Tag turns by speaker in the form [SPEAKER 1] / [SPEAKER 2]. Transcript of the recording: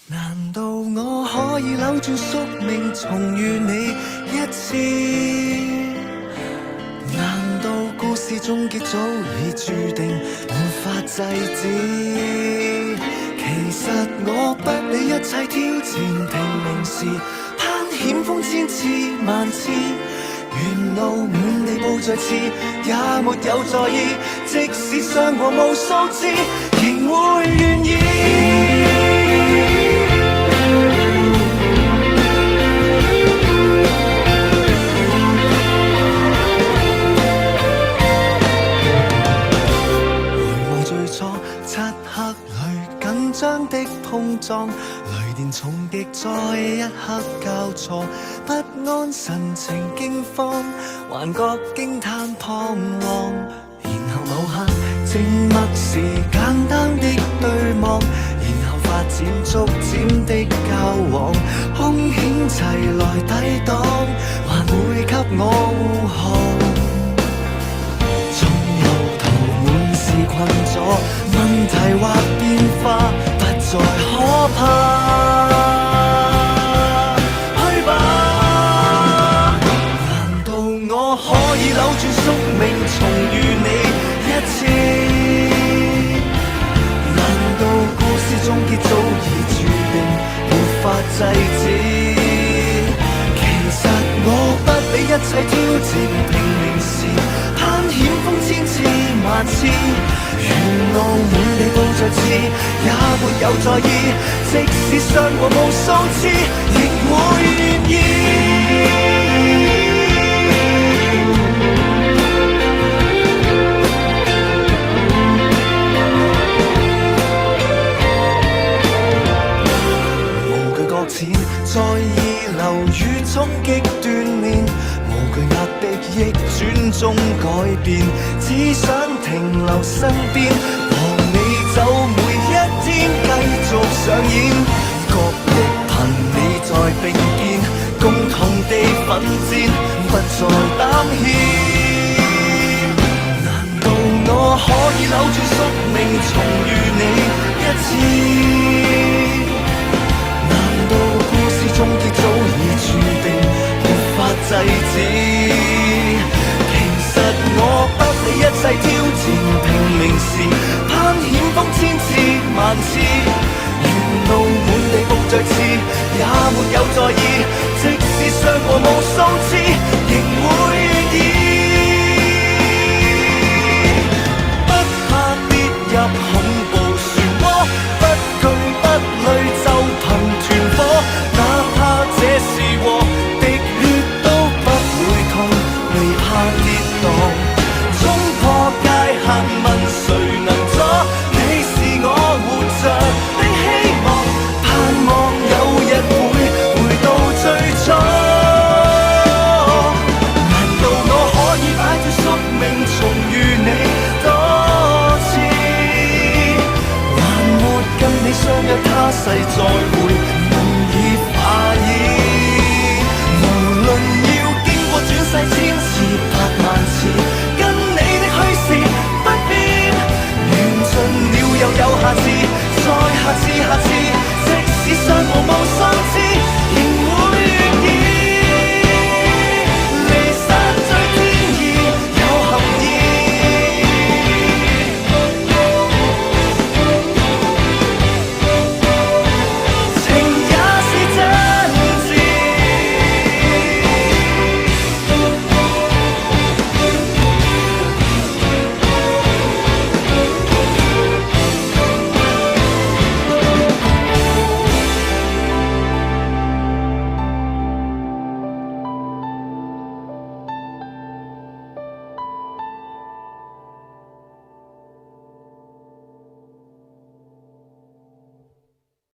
[SPEAKER 1] 難道我可以扭轉宿命，重遇你一次？難道故事終結早已注定，無法制止？其實我不理一切挑戰，拼命時攀險峰千次萬次，沿路滿地布著刺，也沒有在意。即使傷過無數次，仍會願意。張的碰撞，雷電重擊在一刻交錯，不安神情驚慌，幻覺驚嘆彷徨。然後某刻靜默時簡單的對望，然後發展逐漸的交往，兇險齊來抵擋，還會給我護航。困咗，問題或變化不再可怕，去吧！難道我可以扭轉宿命，重遇你一次？難道故事終結早已注定，沒法制止？其實我不理一切挑戰，拼命時攀險峰千次萬次，沿路滿地布著刺，也沒有在意。即使傷過無數次，仍會願意。無懼擱淺，在意流雨衝擊鍛鍊，無懼壓迫逆轉中改變，只想停留身邊，和你走每一天繼續上演，角力憑你在並肩，共同地奮戰，不再膽怯。難道我可以扭轉宿命，重遇你一次？難道故事終結早已注定，沒法制止？其實我不理一切挑戰，拼命時攀險峰千次萬次，沿路滿地布著刺，也沒有在意。即使傷過無數次，仍會願意。不怕跌入恐怖漩渦，不懼不累就憑團火，哪怕這是禍，滴血都不會痛，未怕跌宕。衝破界限問誰能阻？你是我活着的希望，盼望有日會回到最初。難道我可以擺脫宿命，重遇你多次？還沒跟你相約他世再會，